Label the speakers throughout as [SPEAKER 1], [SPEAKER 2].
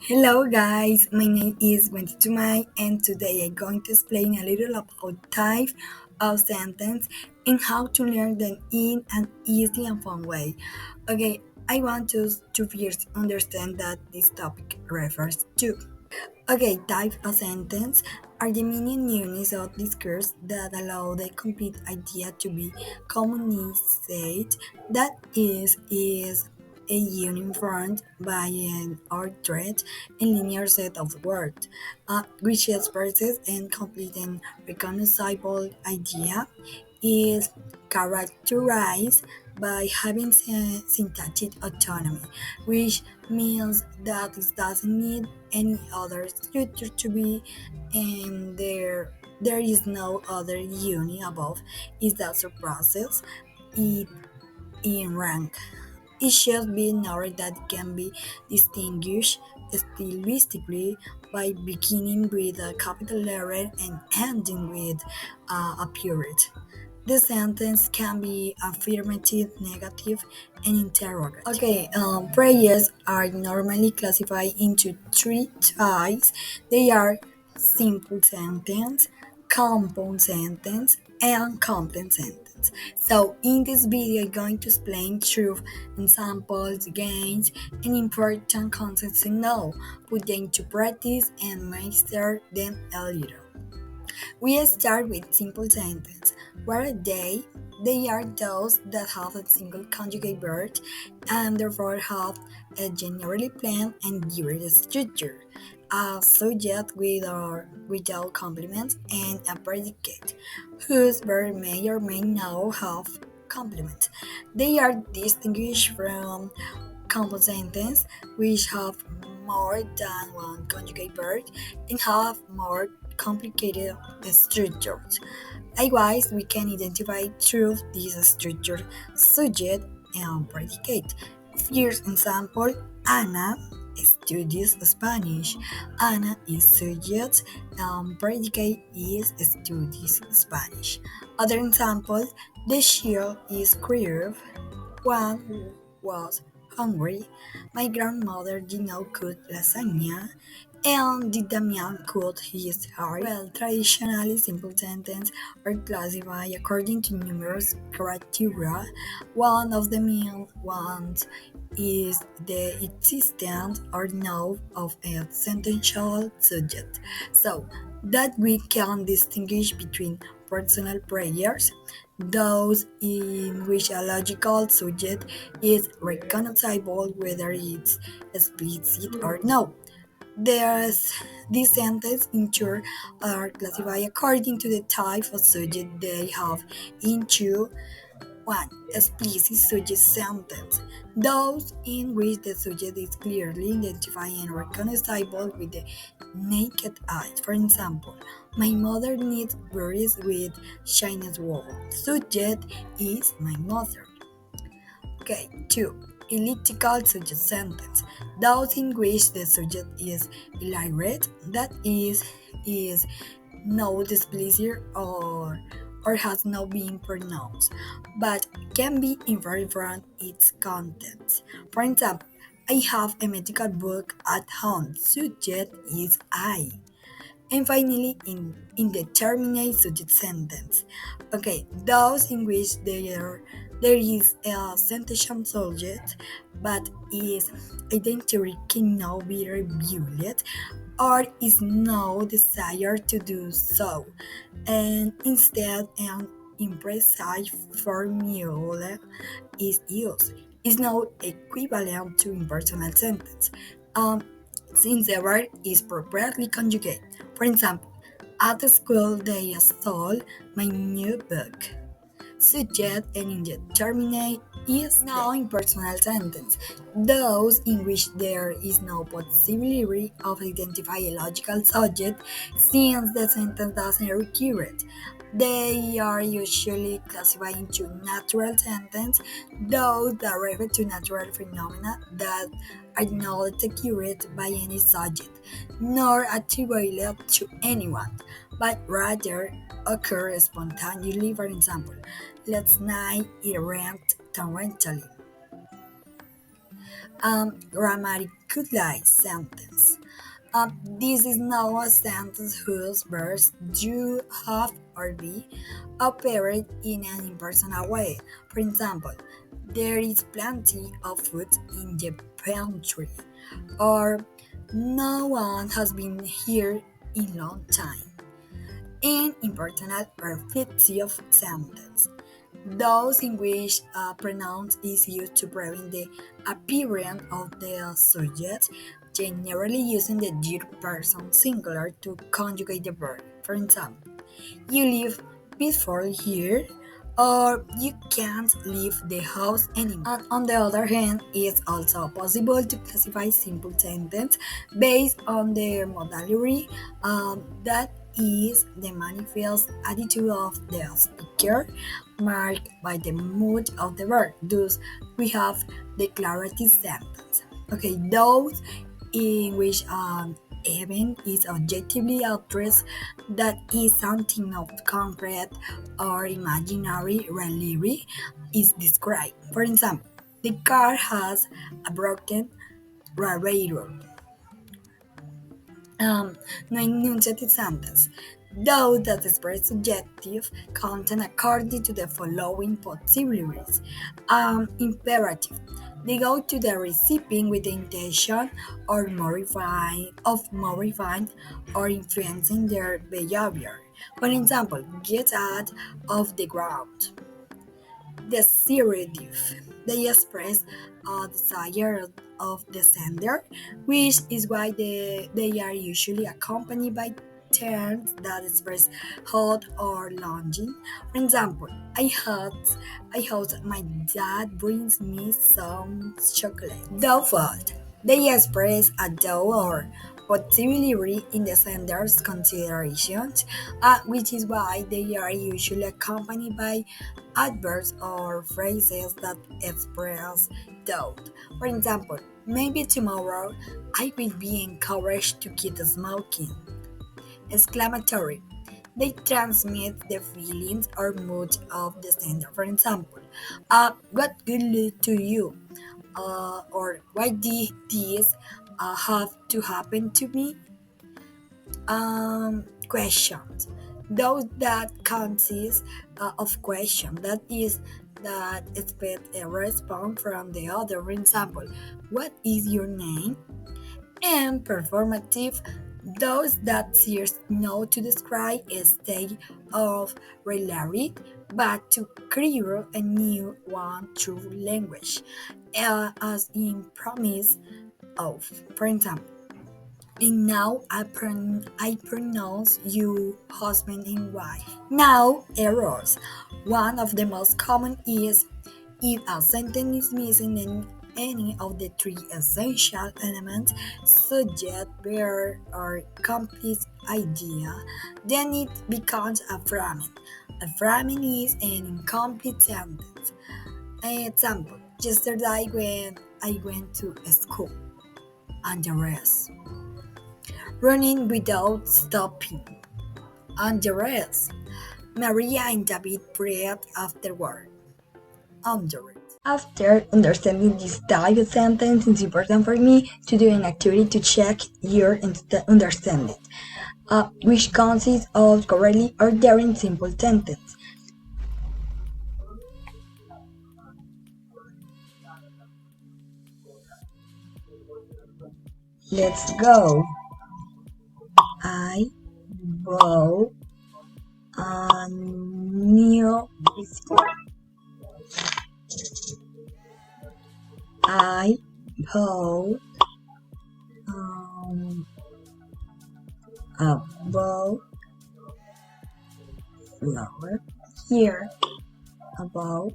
[SPEAKER 1] Hello guys, my name is Wendy Tumay and today I'm going to explain a little about type of sentence and how to learn them in an easy and fun way. Okay, I want us to first understand that this topic refers to. Okay, type of sentence are the meaning units of discourse that allow the complete idea to be communicated. That is a unit formed by an ordered and linear set of words, which expresses and complete and recognizable idea is characterized by having syntactic autonomy, which means that it doesn't need any other structure to be, and there is no other unit above. Is that surpasses it in rank. It should be noted that it can be distinguished stylistically by beginning with a capital letter and ending with a period. The sentence can be affirmative, negative, and interrogative. Okay, prayers are normally classified into three types. They are simple sentence, compound sentence, and complex sentence. So in this video, I'm going to explain truth, examples, gains, and important concepts to know, put them into practice, and master them a little. We start with simple sentence. What are they? They are those that have a single conjugate verb and therefore have a generally plain and direct structure, a subject with or without complements, and a predicate, whose verb may or may not have complements. They are distinguished from compound sentences, which have more than one conjugate verb and have more complicated structures. Likewise, we can identify through this structure subject and predicate. First example, Ana studies Spanish. Ana is subject and predicate is studies Spanish. Other examples, the child is crave. One was hungry. My grandmother did not cook lasagna, and did Damian cook his heart? Well, traditionally, simple sentences are classified according to numerous criteria. One of the main ones is the existence or no of a sentential subject, so that we can distinguish between personal prayers, those in which a logical subject is recognizable whether it's explicit or no. There's these sentences ensure are classified according to the type of subject they have into one. Explicit subject sentence. Those in which the subject is clearly identified and recognizable with the naked eye. For example, my mother knits berries with Chinese wool. Subject is my mother. Okay, 2. Elliptical subject sentence. Those in which the subject is illiterate, that is not explicit or has not been pronounced, but can be inferred from its contents. For example, I have a medical book at home. Subject is I. And finally, in indeterminate subject sentence. Okay, those in which there is a sentential subject, but its identity cannot be revealed or is no desire to do so, and instead an imprecise formula is used. Is now equivalent to impersonal sentence. Um, since the verb is properly conjugate. For example, at the school they stole my new book. Subject and indeterminate is now impersonal sentence, those in which there is no possibility of identifying a logical subject since the sentence doesn't require it. They are usually classified into natural sentence, those that refer to natural phenomena that are not occurred by any subject, nor attributed to anyone, but rather occur spontaneously. For example, last night it rained torrentially. Grammatically sentence. This is now a sentence whose verbs do, have, or be operate in an impersonal way. For example, there is plenty of food in the pantry, or no one has been here in long time. In impersonal or fictive sentence, those in which a pronoun is used to prevent the appearance of the subject, generally using the third person singular to conjugate the verb. For example, you live before here, or you can't leave the house anymore. And on the other hand, it's also possible to classify simple sentences based on their modality, that is the manifest attitude of the speaker, marked by the mood of the verb. Thus, we have declarative sentence. Okay, those in which an event is objectively addressed, that is something not concrete or imaginary reality, is described. For example, the car has a broken radiator. No enunciative sentence. Though that express subjective content according to the following possibilities. Imperative. They go to the recipient with the intention of modifying or influencing their behavior. For example, get out of the ground. Desirative. They express a desire of the sender, which is why they are usually accompanied by terms that express hot or longing. For example, I hope my dad brings me some chocolate. Default. They express a doubt or possibility in the sender's considerations, which is why they are usually accompanied by adverbs or phrases that express doubt. For example, maybe tomorrow I will be encouraged to quit smoking. Exclamatory. They transmit the feelings or mood of the sender. For example, what good luck to you? Or why did this have to happen to me? Questions. Those that consist of question, that is, that expect a response from the other. For example, what is your name? And performative, those that serve not to describe a state of reality, but to create a new one through language, as in promise of. For example, and now I pronounce you husband and wife. Now, errors. One of the most common is if a sentence is missing any of the three essential elements, subject, verb, or complete idea, then it becomes a fragment. A fragment is an incomplete sentence. An example, yesterday when I went to school, and the rest. Running without stopping, and the rest. Maria and David prayed afterward, on the rest. After understanding this type of sentence, it's important for me to do an activity to check your understanding, which consists of correctly ordering simple sentence. Let's go. I bought a new bicycle. I bought a bow flower. Here, a bow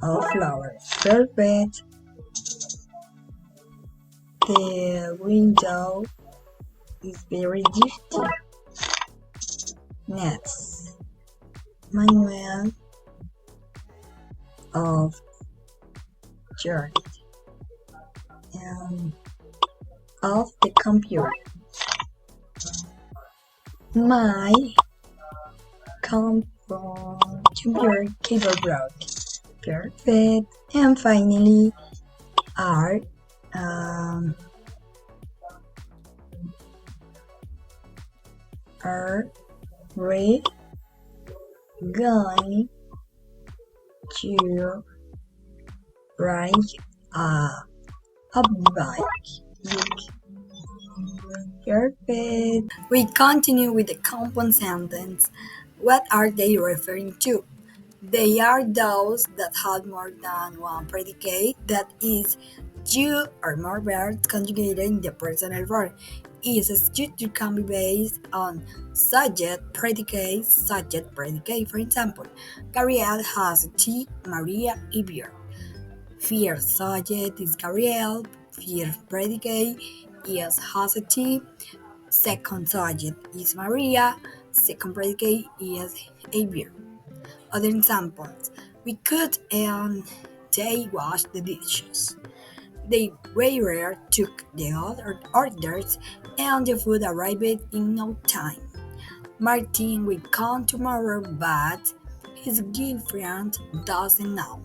[SPEAKER 1] of flowers. Perfect. The window is very dirty. Next, manual of chart and of the computer. My computer cable broke. Perfect. And finally, are um, are we going to ride a, a bike? Perfect. We continue with the compound sentence. What are they referring to? They are those that have more than one predicate, that is, two or more verbs conjugated in the personal form. Its structure can be based on subject, predicate. For example, Gabriel has a tea, Maria a beer. First subject is Gabriel, first predicate is has a tea, second subject is Maria, second predicate is a beer. Other examples: we could and they washed the dishes. The waiter took the other orders and the food arrived in no time. Martin will come tomorrow, but his girlfriend doesn't know.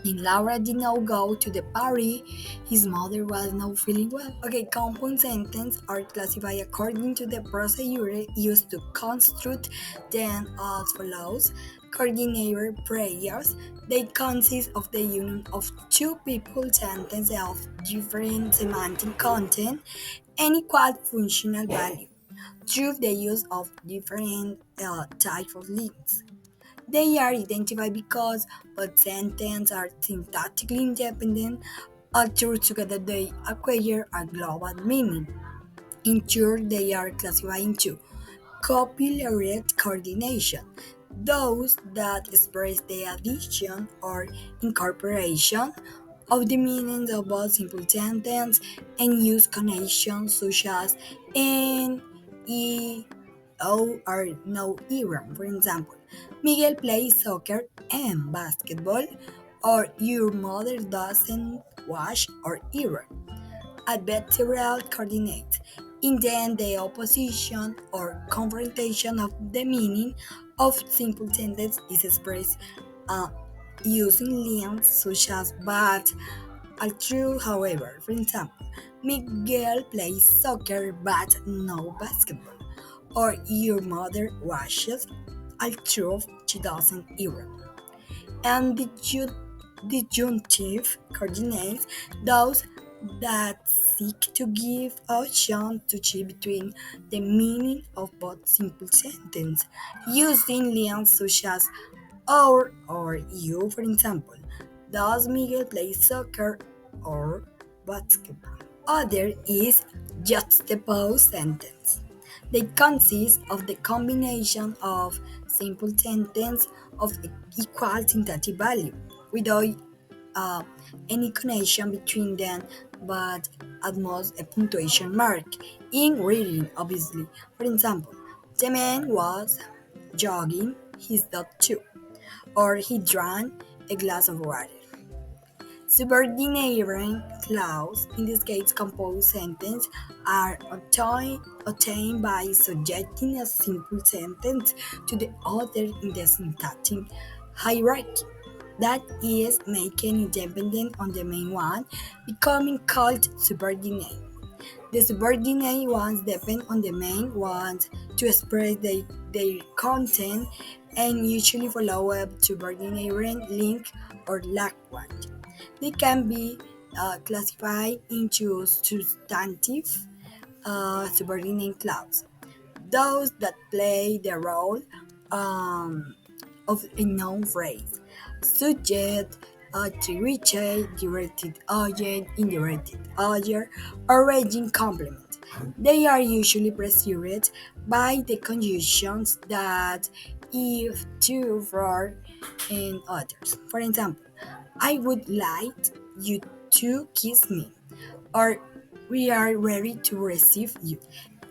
[SPEAKER 1] And Laura did not go to the party. His mother was not feeling well. Okay, compound sentences are classified according to the procedure used to construct them as follows. Coordinator prayers. They consist of the union of two people sentences of different semantic content and equal functional value through the use of different types of links. They are identified because both sentences are syntactically independent, although together they acquire a global meaning. In turn, they are classified into copyleft coordination, those that express the addition or incorporation of the meanings of both simple sentences and use connections such as N, E, O, or no iron. For example, Miguel plays soccer and basketball, or your mother doesn't wash or iron. Adversarial coordinate indent the opposition or confrontation of the meaning of simple sentence is expressed uh, using liens such as but, although, however. For example, Miguel plays soccer but no basketball, or your mother washes although she doesn't iron. And disjunctive coordinates those that seek to give option to choose between the meaning of both simple sentences, using liens such as or you. For example, does Miguel play soccer or basketball? Other is juxtaposed sentence. They consist of the combination of simple sentences of equal syntactic value without uh, any connection between them, but at most a punctuation mark in reading, obviously. For example, the man was jogging his dog too, or he drank a glass of water. Subordinating clause, in this case composed sentence, are obtained by subjecting a simple sentence to the other in the syntactic hierarchy. That is, making independent on the main one, becoming called subordinate. The subordinate ones depend on the main ones to express their content and usually follow a subordinate link or lack one. They can be classified into substantive subordinate clauses, those that play the role um, of a noun phrase, subject, attribute, directed object, indirected object, or ranging complement. They are usually preceded by the conjunctions that, if, to, for, and others. For example, I would like you to kiss me, or we are ready to receive you.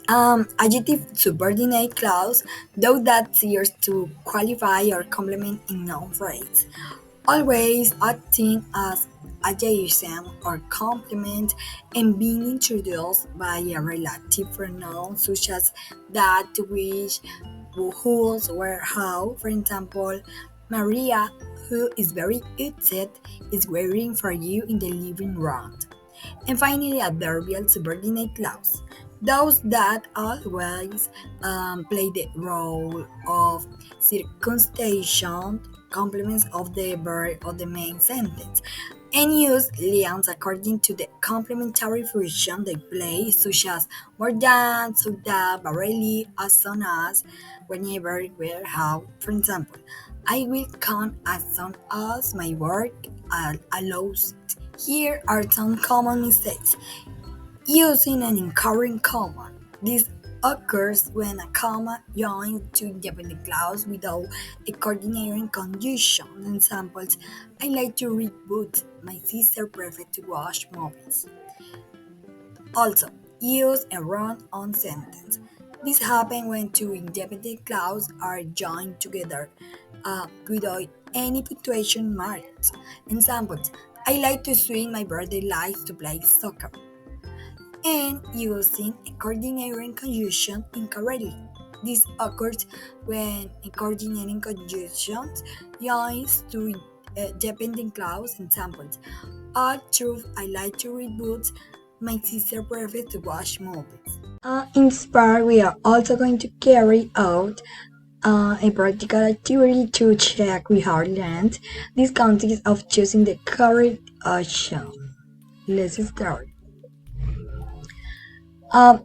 [SPEAKER 1] Adjective subordinate clause, though that serves to qualify or complement a noun phrase, always acting as adjacent or complement and being introduced by a relative pronoun such as that, which, whose, where, how. For example, Maria, who is very upset, is waiting for you in the living room. And finally, adverbial subordinate clause. Those that always play the role of circumstantial complements of the verb of the main sentence and use liens according to the complementary function they play, such as more than, so that, barely, as soon as, whenever, where, how. For example, I will come as soon as my work allows it. Here are some common mistakes. Using an incurring comma. This occurs when a comma joins two independent clauses without a coordinating conjunction. Examples: I like to read books. My sister prefers to watch movies. Also, use a run-on sentence. This happens when two independent clauses are joined together without any punctuation marks. Examples: I like to swim. My brother likes to play soccer. And using a coordinating conjunction incorrectly. This occurs when a coordinating conjunction joins two dependent clause examples. Truth, I like to read books. My sister prefers to watch movies. In Spark, we are also going to carry out a practical activity to check we have learned. This consists of choosing the correct option. Let's start.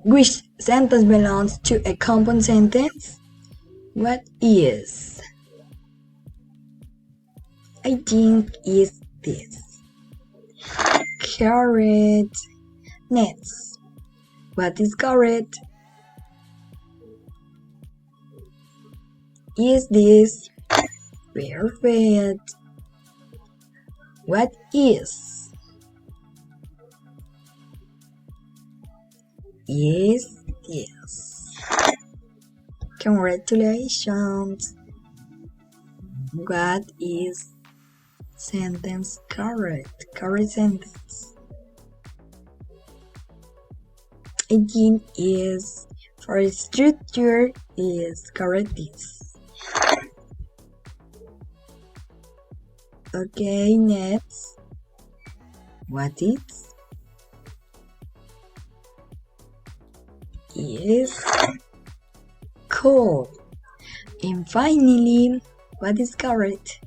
[SPEAKER 1] Which sentence belongs to a compound sentence? What is? I think is this. Correct. Next. What is correct? Is this? Perfect. What is? Is this? Congratulations. What is sentence correct? Correct sentence. Again is for structure is correct this. Okay, next. What is? Is cool. And finally, what is correct?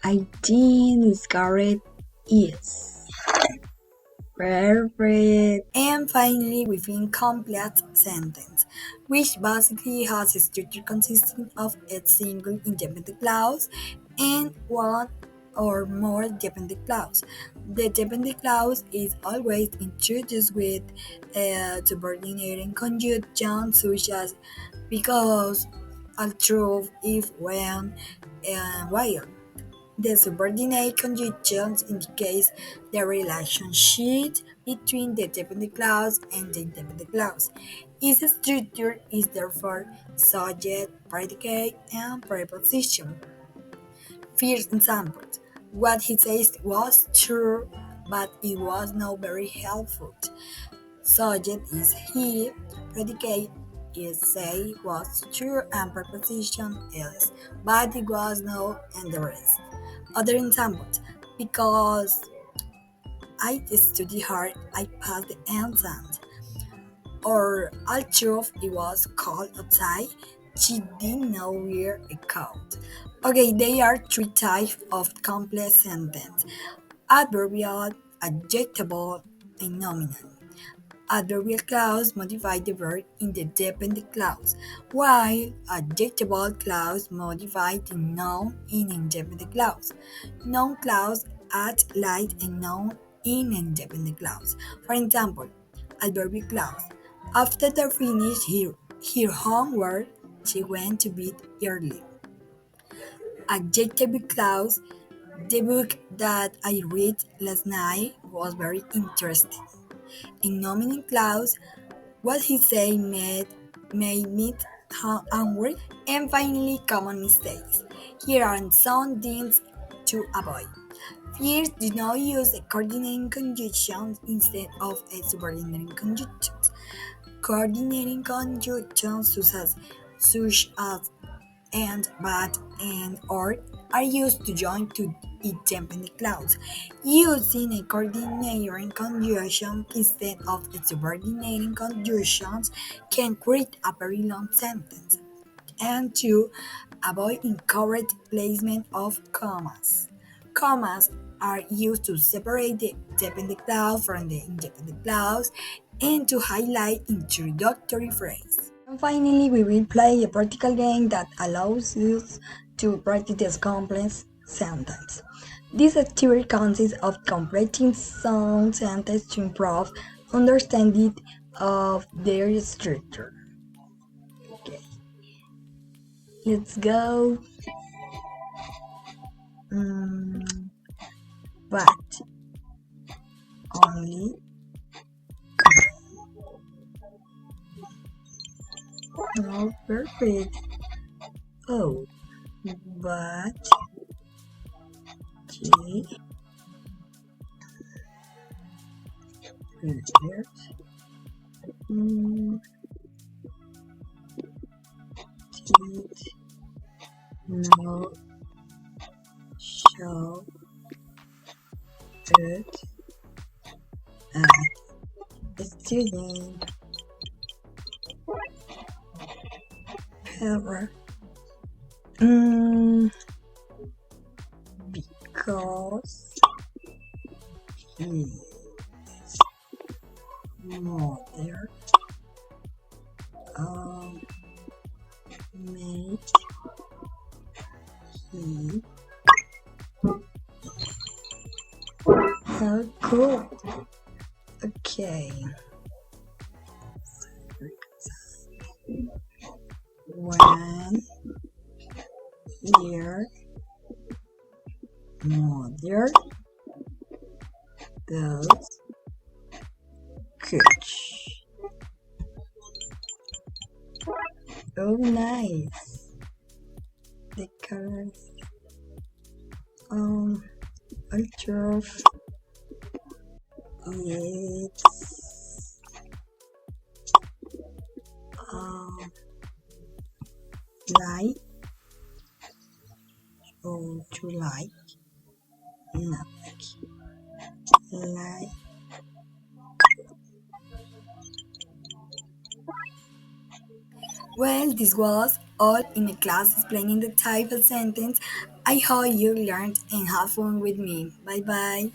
[SPEAKER 1] I think is correct is. Perfect. And finally, we find complete sentence, which basically has a structure consisting of a single independent clause and one or more dependent clause. The dependent clause is always introduced with a subordinating conjunction such as because, although, if, when, and while. The subordinate conjunctions indicate the relationship between the dependent clause and the independent clause. Its structure is therefore subject, predicate, and preposition. First example: what he says was true, but it was not very helpful. Subject is he, predicate is say was true, and preposition is but it was no, and the rest. Other examples: because I studied hard, I passed the exam. Or although it was cold outside, she did not wear a coat. Okay, there are three types of complex sentence: adverbial, adjectival, and nominal. Adverbial clause modify the verb in the dependent clause, while adjectival clause modify the noun in independent clause. Noun clause add like a noun in independent clause. For example, adverbial clause. After they finished her homework, she went to bed early. Adjective clause. The book that I read last night was very interesting. In nominal clause, what he said made me angry. And finally, common mistakes. Here are some things to avoid. First, do not use a coordinating conjunction instead of a subordinating conjunction. Coordinating conjunctions such as and but and or are used to join to independent clause, using a coordinating conjunction instead of the subordinating conjunctions can create a very long sentence. And two, avoid incorrect placement of commas. Commas are used to separate the dependent clause from the independent clause and to highlight introductory phrase. And finally, we will play a practical game that allows us to practice this complex sentence. This activity consists of completing some sentences to improve understanding of their structure. Okay, let's go. Mm, but only no perfect. Oh, but G here. Mm, did not show it at student ever. Mm, because his mother um, made he so cool. Okay. When your mother goes coach. Oh, nice. The colors. Ultra. It's um like or to not like. Well, this was all in my class explaining the type of sentence. I hope you learned and have fun with me. Bye bye.